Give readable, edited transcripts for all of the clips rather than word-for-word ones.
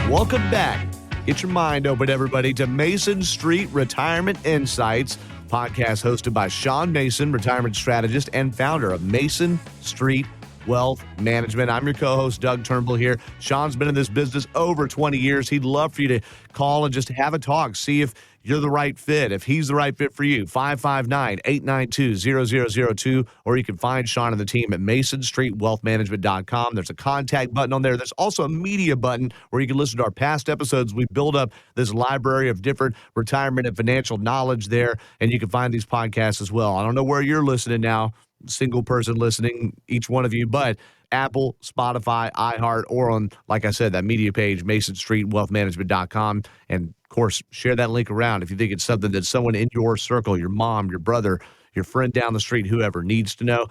Welcome back. Get your mind open, everybody, to Mason Street Retirement Insights, podcast hosted by Sean Mason, retirement strategist and founder of Mason Street Wealth Management. I'm your co-host, Doug Turnbull here. Sean's been in this business over 20 years. He'd love for you to call and just have a talk, see if you're the right fit, if he's the right fit for you. 559-892-0002, or you can find Sean and the team at masonstreetwealthmanagement.com. There's a contact button on there. There's also a media button where you can listen to our past episodes. We build up this library of different retirement and financial knowledge there, and you can find these podcasts as well. I don't know where you're listening now, single person listening, each one of you, but Apple, Spotify, iHeart, or on, like I said, that media page, masonstreetwealthmanagement.com. And, of course, share that link around if you think it's something that someone in your circle, your mom, your brother, your friend down the street, whoever needs to know.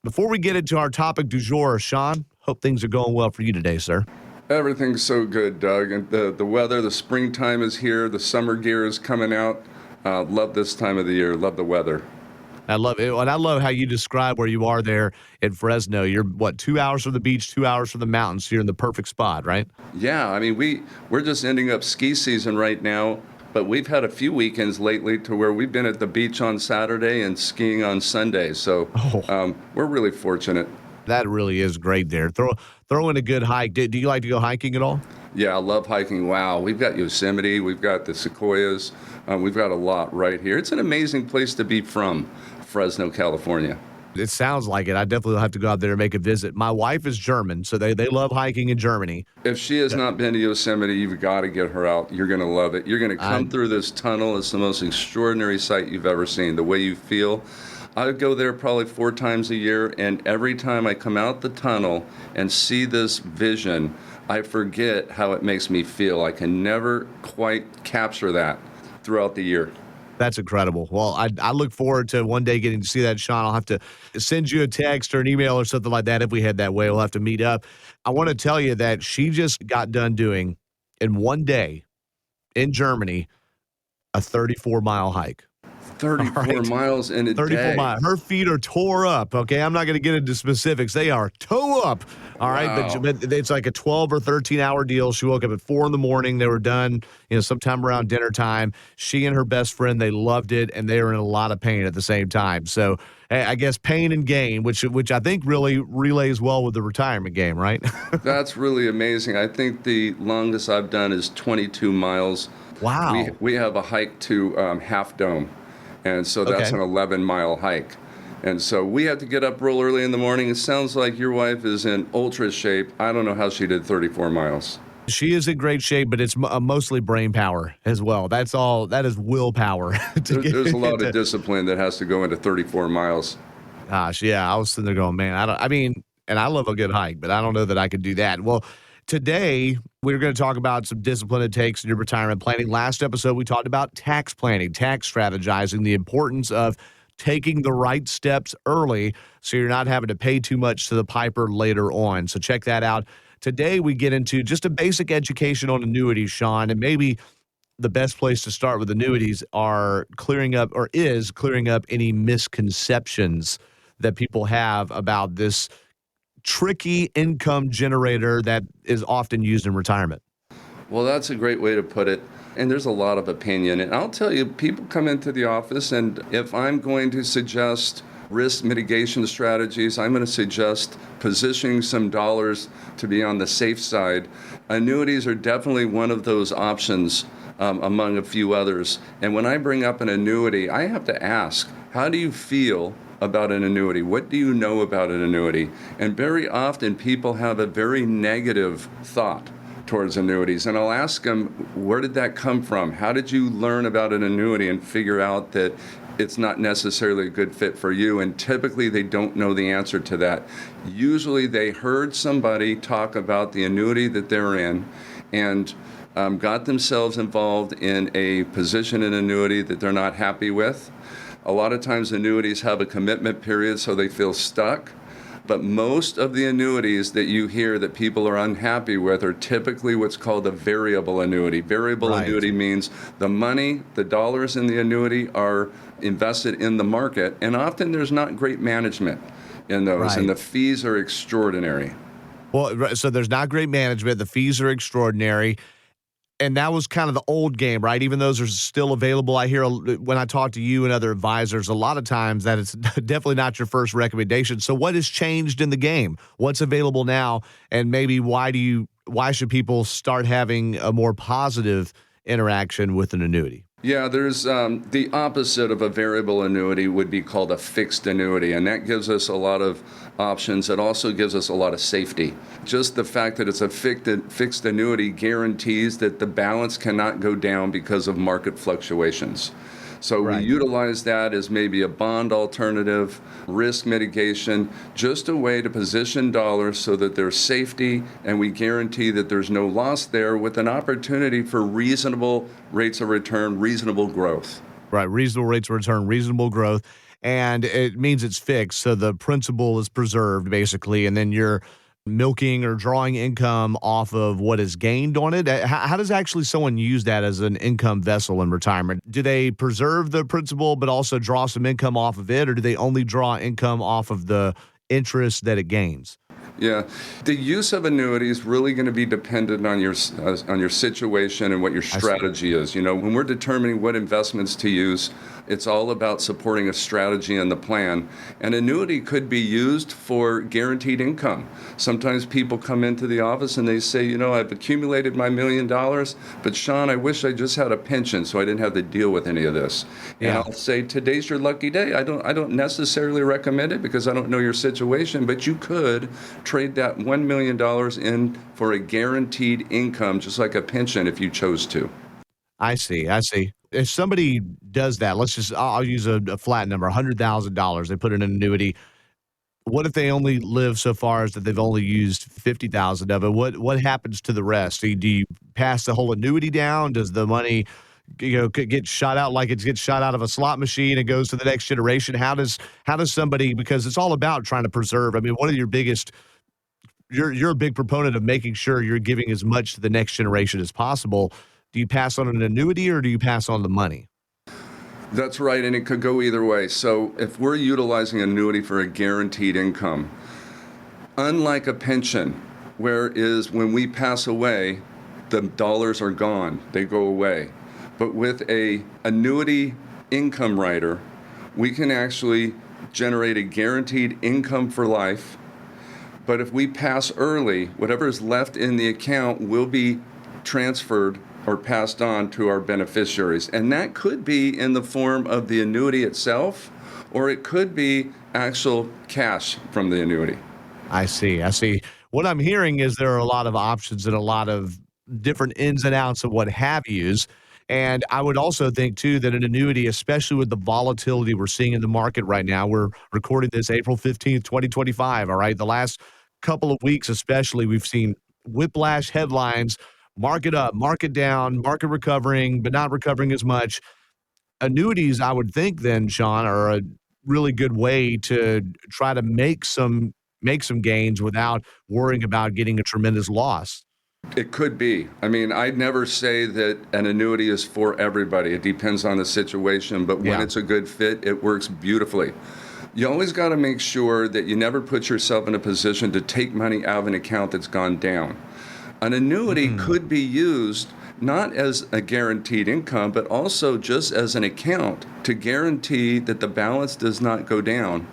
Before we get into our topic du jour, Sean, hope things are going well for you today, sir. Everything's so good, Doug. And the weather, the springtime is here. The summer gear is coming out. Love this time of the year. Love the weather. I love it. And I love how you describe where you are there in Fresno. You're, 2 hours from the beach, 2 hours from the mountains. So you're in the perfect spot, right? Yeah, I mean, we're just ending up ski season right now, but we've had a few weekends lately to where we've been at the beach on Saturday and skiing on Sunday. So we're really fortunate. That really is great there. Throw in a good hike. Do you like to go hiking at all? Yeah, I love hiking. Wow, we've got Yosemite, we've got the sequoias, we've got a lot right here. It's an amazing place to be from, Fresno, California. It sounds like it. I definitely will have to go out there and make a visit. My wife is German, so they love hiking in Germany. If she has not been to Yosemite, you've got to get her out. You're going to love it. You're going to come through this tunnel. It's the most extraordinary sight you've ever seen, the way you feel. I go there probably 4 times a year, and every time I come out the tunnel and see this vision, I forget how it makes me feel. I can never quite capture that throughout the year. That's incredible. Well, I look forward to one day getting to see that, Sean. I'll have to send you a text or an email or something like that if we head that way. We'll have to meet up. I want to tell you that she just got done doing, in one day in Germany, a 34-mile hike. 34 miles in a 34 day. miles. Her feet are tore up, okay? I'm not going to get into specifics. They are toe up, all right? Wow. But it's like a 12 or 13-hour deal. She woke up at 4 in the morning. They were done, sometime around dinner time. She and her best friend, they loved it, and they were in a lot of pain at the same time. So I guess pain and gain, which I think really relays well with the retirement game, right? That's really amazing. I think the longest I've done is 22 miles. Wow. We have a hike to Half Dome. And so that's an 11-mile hike. And so we have to get up real early in the morning. It sounds like your wife is in ultra shape. I don't know how she did 34 miles. She is in great shape, but it's mostly brain power as well. That's all. That is willpower. There's a lot of discipline that has to go into 34 miles. Gosh, yeah. I was sitting there going, man, and I love a good hike, but I don't know that I could do that. Well, today, we're going to talk about some discipline it takes in your retirement planning. Last episode, we talked about tax planning, tax strategizing, the importance of taking the right steps early so you're not having to pay too much to the piper later on. So check that out. Today, we get into just a basic education on annuities, Sean, and maybe the best place to start with annuities is clearing up any misconceptions that people have about this tricky income generator that is often used in retirement. Well, that's a great way to put it. And there's a lot of opinion. And I'll tell you, people come into the office, and if I'm going to suggest risk mitigation strategies, I'm going to suggest positioning some dollars to be on the safe side. Annuities are definitely one of those options among a few others. And when I bring up an annuity, I have to ask, how do you feel about an annuity? What do you know about an annuity? And very often people have a very negative thought towards annuities. And I'll ask them, where did that come from? How did you learn about an annuity and figure out that it's not necessarily a good fit for you? And typically they don't know the answer to that. Usually they heard somebody talk about the annuity that they're in and got themselves involved in a position in annuity that they're not happy with. A lot of times annuities have a commitment period, so they feel stuck. But most of the annuities that you hear that people are unhappy with are typically what's called a variable annuity. Variable annuity means the money, the dollars in the annuity are invested in the market, and often there's not great management in those, and the fees are extraordinary. Well, so there's not great management. The fees are extraordinary. And that was kind of the old game, right? Even those are still available. I hear when I talk to you and other advisors, a lot of times that it's definitely not your first recommendation. So what has changed in the game? What's available now? And maybe why should people start having a more positive interaction with an annuity? Yeah, there's the opposite of a variable annuity would be called a fixed annuity, and that gives us a lot of options. It also gives us a lot of safety. Just the fact that it's a fixed annuity guarantees that the balance cannot go down because of market fluctuations. So we Right. utilize that as maybe a bond alternative, risk mitigation, just a way to position dollars so that there's safety and we guarantee that there's no loss there with an opportunity for reasonable rates of return, reasonable growth. Right, reasonable rates of return, reasonable growth, and it means it's fixed, so the principal is preserved basically, and then you're milking or drawing income off of what is gained on it. How does actually someone use that as an income vessel in retirement? Do they preserve the principal but also draw some income off of it, or do they only draw income off of the interest that it gains? Yeah, the use of annuities is really going to be dependent on your situation and what your I see. strategy is. You know, when we're determining what investments to use, it's all about supporting a strategy and the plan. An annuity could be used for guaranteed income. Sometimes people come into the office and they say, you know, I've accumulated my $1 million, but Sean, I wish I just had a pension so I didn't have to deal with any of this. And Yeah. I'll say, today's your lucky day. I don't necessarily recommend it because I don't know your situation, but you could trade that $1 million in for a guaranteed income, just like a pension if you chose to. I see, I see. If somebody does that, I'll use a flat number, $100,000, they put in an annuity. What if they only live so far as that they've only used 50,000 of it? What happens to the rest? Do you pass the whole annuity down? Does the money, get shot out like it gets shot out of a slot machine and goes to the next generation? How does somebody, because it's all about trying to preserve. I mean, one of your biggest you're a big proponent of making sure you're giving as much to the next generation as possible. Do you pass on an annuity or do you pass on the money? That's right, and it could go either way. So if we're utilizing annuity for a guaranteed income, unlike a pension, whereas when we pass away, the dollars are gone, they go away. But with a annuity income rider, we can actually generate a guaranteed income for life. But if we pass early, whatever is left in the account will be transferred or passed on to our beneficiaries. And that could be in the form of the annuity itself, or it could be actual cash from the annuity. I see. I see. What I'm hearing is there are a lot of options and a lot of different ins and outs of what have yous. And I would also think too that an annuity, especially with the volatility we're seeing in the market right now, we're recording this April 15th, 2025. All right. The last couple of weeks, especially, we've seen whiplash headlines, market up, market down, market recovering, but not recovering as much. Annuities, I would think then, Sean, are a really good way to try to make some gains without worrying about getting a tremendous loss. It could be. I mean, I'd never say that an annuity is for everybody. It depends on the situation, but when Yeah. it's a good fit, it works beautifully. You always got to make sure that you never put yourself in a position to take money out of an account that's gone down. An annuity Mm. could be used not as a guaranteed income, but also just as an account to guarantee that the balance does not go down.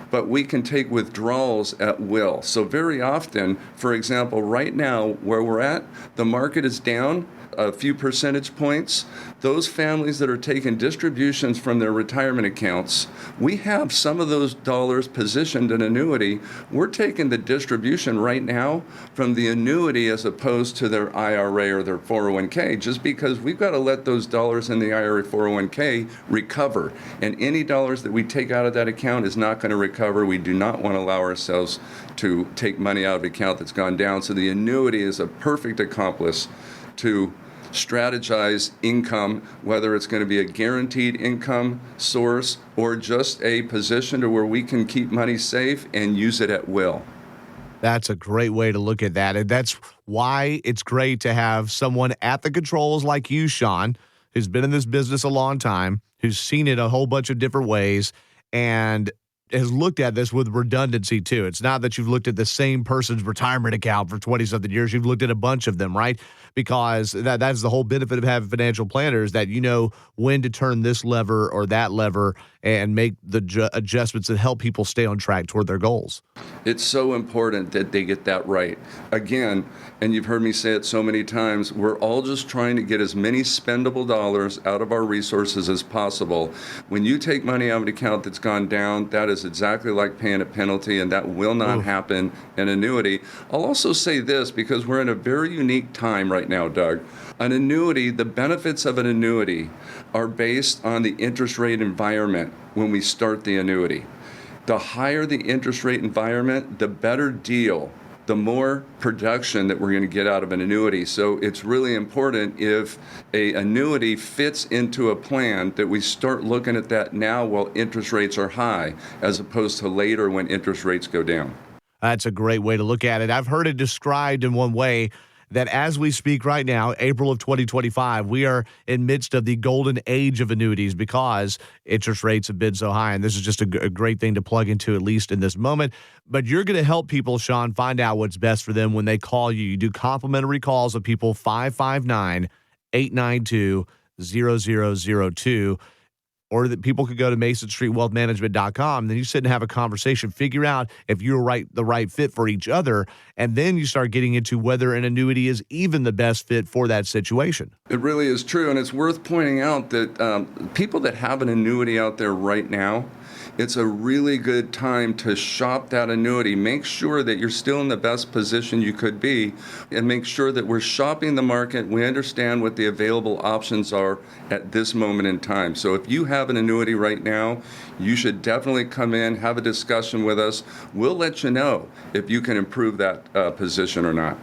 But we can take withdrawals at will. So, very often, for example, right now where we're at, the market is down a few percentage points. Those families that are taking distributions from their retirement accounts, we have some of those dollars positioned in annuity. We're taking the distribution right now from the annuity as opposed to their IRA or their 401k, just because we've got to let those dollars in the IRA 401k recover. And any dollars that we take out of that account is not going to recover. We do not want to allow ourselves to take money out of an account that's gone down. So the annuity is a perfect accomplice to strategize income, whether it's going to be a guaranteed income source or just a position to where we can keep money safe and use it at will. That's a great way to look at that. And that's why it's great to have someone at the controls like you, Sean, who's been in this business a long time, who's seen it a whole bunch of different ways, and has looked at this with redundancy too. It's not that you've looked at the same person's retirement account for 20-something years. You've looked at a bunch of them, right? Because that's the whole benefit of having financial planners, that you know when to turn this lever or that lever and make the adjustments that help people stay on track toward their goals. It's so important that they get that right. Again, and you've heard me say it so many times, we're all just trying to get as many spendable dollars out of our resources as possible. When you take money out of an account that's gone down, that is exactly like paying a penalty, and that will not happen in annuity. I'll also say this, because we're in a very unique time right now, Doug. An annuity, the benefits of an annuity are based on the interest rate environment when we start the annuity. The higher the interest rate environment, the better deal, the more production that we're going to get out of an annuity. So it's really important, if an annuity fits into a plan, that we start looking at that now while interest rates are high, as opposed to later when interest rates go down. That's a great way to look at it. I've heard it described in one way, that as we speak right now, April of 2025, we are in midst of the golden age of annuities because interest rates have been so high. And this is just a great thing to plug into, at least in this moment. But you're going to help people, Sean, find out what's best for them when they call you. You do complimentary calls of people, 559-892-0002. Or that people could go to MasonStreetWealthManagement.com. Then you sit and have a conversation, figure out if you're the right fit for each other, and then you start getting into whether an annuity is even the best fit for that situation. It really is true, and it's worth pointing out that people that have an annuity out there right now, it's a really good time to shop that annuity. Make sure that you're still in the best position you could be, and make sure that we're shopping the market. We understand what the available options are at this moment in time. So if you have an annuity right now, you should definitely come in, have a discussion with us. We'll let you know if you can improve that position or not.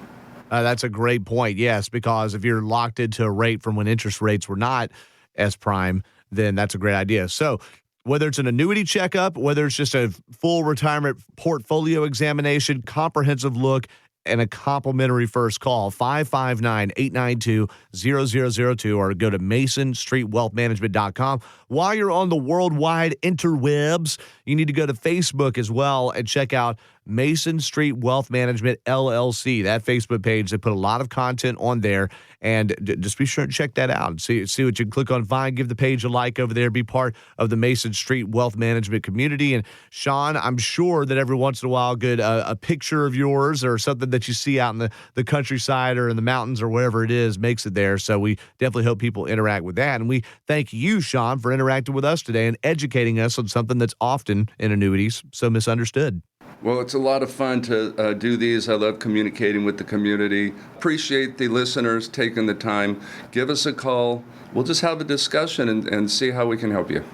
That's a great point, yes, because if you're locked into a rate from when interest rates were not as prime, then that's a great idea. So whether it's an annuity checkup, whether it's just a full retirement portfolio examination, comprehensive look, and a complimentary first call, 559-892-0002, or go to MasonStreetWealthManagement.com. While you're on the worldwide interwebs, you need to go to Facebook as well and check out Mason Street Wealth Management, LLC. That Facebook page, they put a lot of content on there, and just be sure to check that out and see what you can click on. Find, give the page a like over there, be part of the Mason Street Wealth Management community. And Sean, I'm sure that every once in a while, a picture of yours or something that you see out in the countryside or in the mountains or wherever it is makes it there. So we definitely hope people interact with that. And we thank you, Sean, for interacting with us today and educating us on something that's often in annuities so misunderstood. Well, it's a lot of fun to do these. I love communicating with the community. Appreciate the listeners taking the time. Give us a call. We'll just have a discussion and see how we can help you.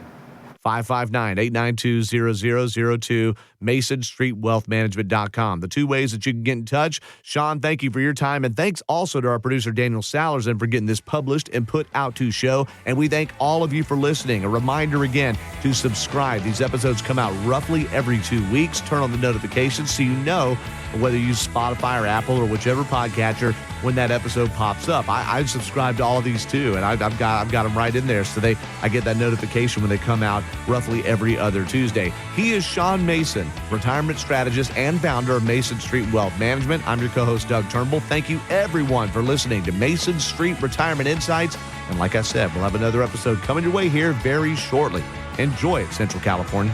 559-892-0002, MasonStreetWealthManagement.com. The two ways that you can get in touch. Sean, thank you for your time, and thanks also to our producer, Daniel Salerson, for getting this published and put out to show. And we thank all of you for listening. A reminder again to subscribe. These episodes come out roughly every 2 weeks. Turn on the notifications so you know whether you use Spotify or Apple or whichever podcatcher when that episode pops up. I subscribe to all of these too, and I've got them right in there, so I get that notification when they come out roughly every other Tuesday. He is Sean Mason, retirement strategist and founder of Mason Street Wealth Management. I'm your co-host, Doug Turnbull. Thank you, everyone, for listening to Mason Street Retirement Insights. And like I said, we'll have another episode coming your way here very shortly. Enjoy it, Central California.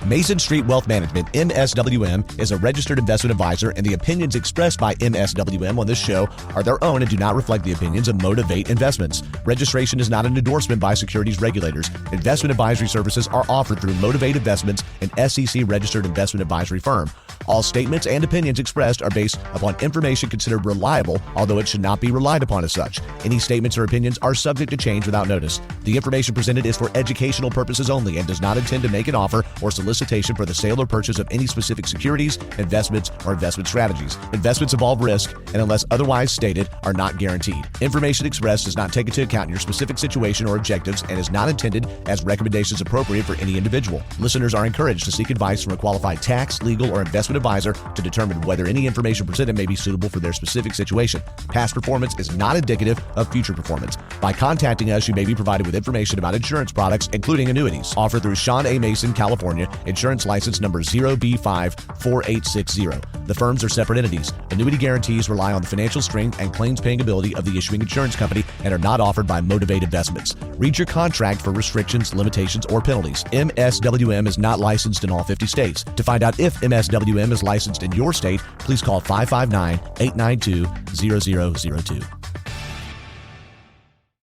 Mason Street Wealth Management, MSWM, is a registered investment advisor, and the opinions expressed by MSWM on this show are their own and do not reflect the opinions of Motivate Investments. Registration is not an endorsement by securities regulators. Investment advisory services are offered through Motivate Investments, an SEC-registered investment advisory firm. All statements and opinions expressed are based upon information considered reliable, although it should not be relied upon as such. Any statements or opinions are subject to change without notice. The information presented is for educational purposes only and does not intend to make an offer or solicit solicitation for the sale or purchase of any specific securities, investments, or investment strategies. Investments involve risk and, unless otherwise stated, are not guaranteed. Information expressed does not take into account your specific situation or objectives and is not intended as recommendations appropriate for any individual. Listeners are encouraged to seek advice from a qualified tax, legal, or investment advisor to determine whether any information presented may be suitable for their specific situation. Past performance is not indicative of future performance. By contacting us, you may be provided with information about insurance products, including annuities, offered through Sean A. Mason, California, insurance license number 0B54860. The firms are separate entities. Annuity guarantees rely on the financial strength and claims-paying ability of the issuing insurance company and are not offered by Motivate Investments. Read your contract for restrictions, limitations, or penalties. MSWM is not licensed in all 50 states. To find out if MSWM is licensed in your state, please call 559-892-0002.